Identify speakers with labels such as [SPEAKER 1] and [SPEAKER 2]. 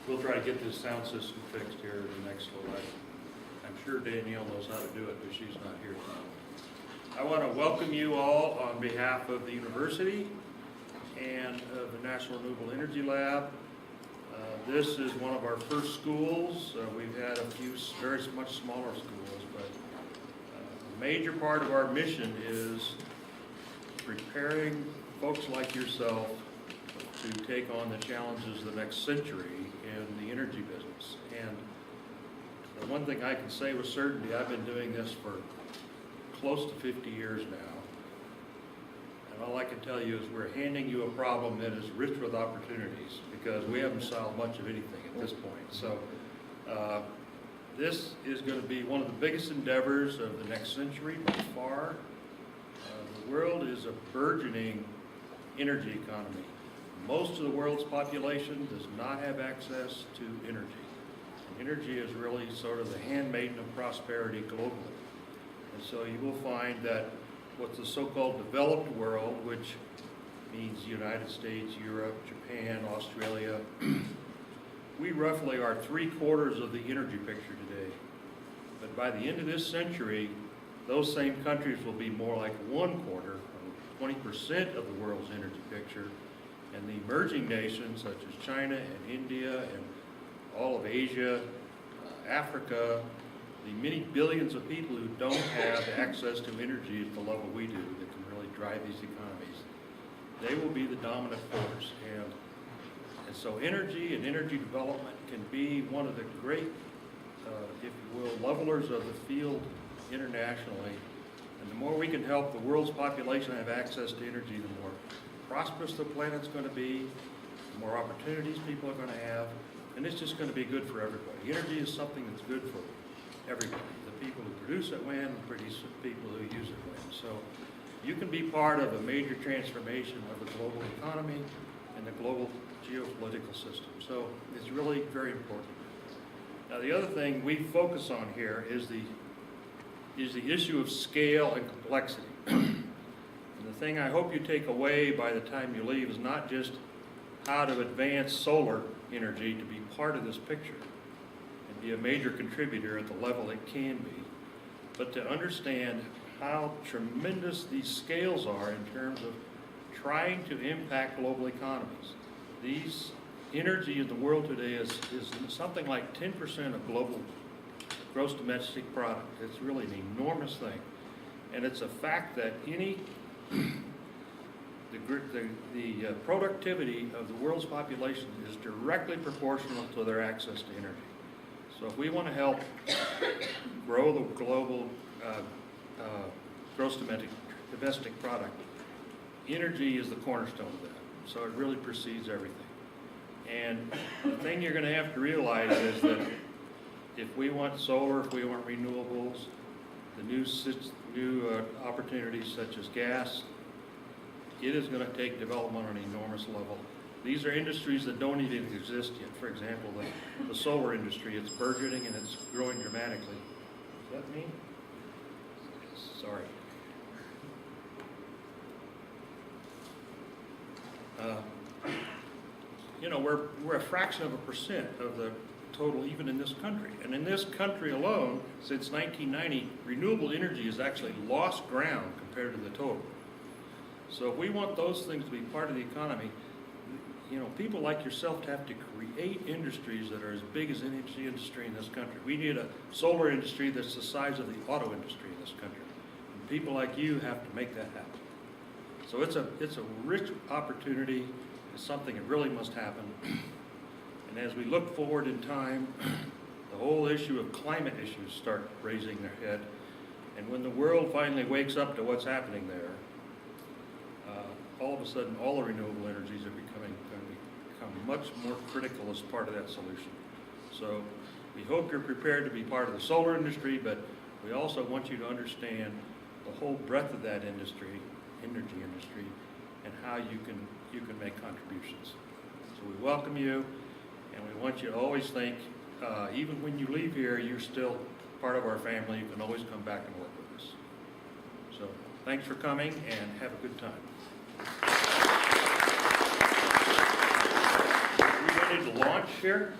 [SPEAKER 1] We'll try to get this sound system fixed here in the next little while. I'm sure Danielle knows how to do it, but she's not here tonight. I want to welcome you all on behalf of the university and of the National Renewable Energy Lab. This is one of our first schools. We've had a few very much smaller schools, but a major part of our mission is preparing folks like yourself to take on the challenges of the next century in the energy business. And the one thing I can say with certainty, I've been doing this for close to 50 years now. And all I can tell you is we're handing you a problem that is rich with opportunities because we haven't solved much of anything at this point. So this is going to be one of the biggest endeavors of the next century by far. The world is a burgeoning energy economy. Most of the world's population does not have access to energy. Energy is really sort of the handmaiden of prosperity globally. And so you will find that what's the so-called developed world, which means United States, Europe, Japan, Australia, we roughly are 3/4 of the energy picture today. But by the end of this century, those same countries will be more like 1/4, 20% of the world's energy picture. And the emerging nations such as China and India and all of Asia, Africa, the many billions of people who don't have access to energy at the level we do that can really drive these economies, they will be the dominant force. And so energy and energy development can be one of the great, if you will, levelers of the field internationally. And the more we can help the world's population have access to energy, the more prosperous the planet's going to be, the more opportunities people are going to have, and it's just going to be good for everybody. Energy is something that's good for everybody. The people who produce it win, the people who use it win. So you can be part of a major transformation of the global economy and the global geopolitical system. So it's really very important. Now the other thing we focus on here is the issue of scale and complexity. And the thing I hope you take away by the time you leave is not just how to advance solar energy to be part of this picture and be a major contributor at the level it can be, but to understand how tremendous these scales are in terms of trying to impact global economies. These energy in the world today is something like 10% of global gross domestic product. It's really an enormous thing. And it's a fact that the productivity of the world's population is directly proportional to their access to energy. So if we want to help grow the global gross domestic product, energy is the cornerstone of that. So it really precedes everything. And the thing you're going to have to realize is that if we want solar, if we want renewables, the new opportunities such as gas, it is going to take development on an enormous level. These are industries that don't even exist yet. For example, the solar industry, it's burgeoning and it's growing dramatically. Is that me? Sorry. You know, we're a fraction of a percent of the total even in this country. And in this country alone, since 1990, renewable energy has actually lost ground compared to the total. So if we want those things to be part of the economy, you know, people like yourself have to create industries that are as big as any industry in this country. We need a solar industry that's the size of the auto industry in this country. And people like you have to make that happen. So it's a rich opportunity. It's something that really must happen. And as we look forward in time, the whole issue of climate issues start raising their head. And when the world finally wakes up to what's happening there, all of a sudden all the renewable energies are going to become much more critical as part of that solution. So we hope you're prepared to be part of the solar industry, but we also want you to understand the whole breadth of that industry, energy industry, and how you can make contributions. So we welcome you, and we want you to always think, even when you leave here, you're still part of our family. You can always come back and work with us. So thanks for coming, and have a good time. Are we ready to launch here?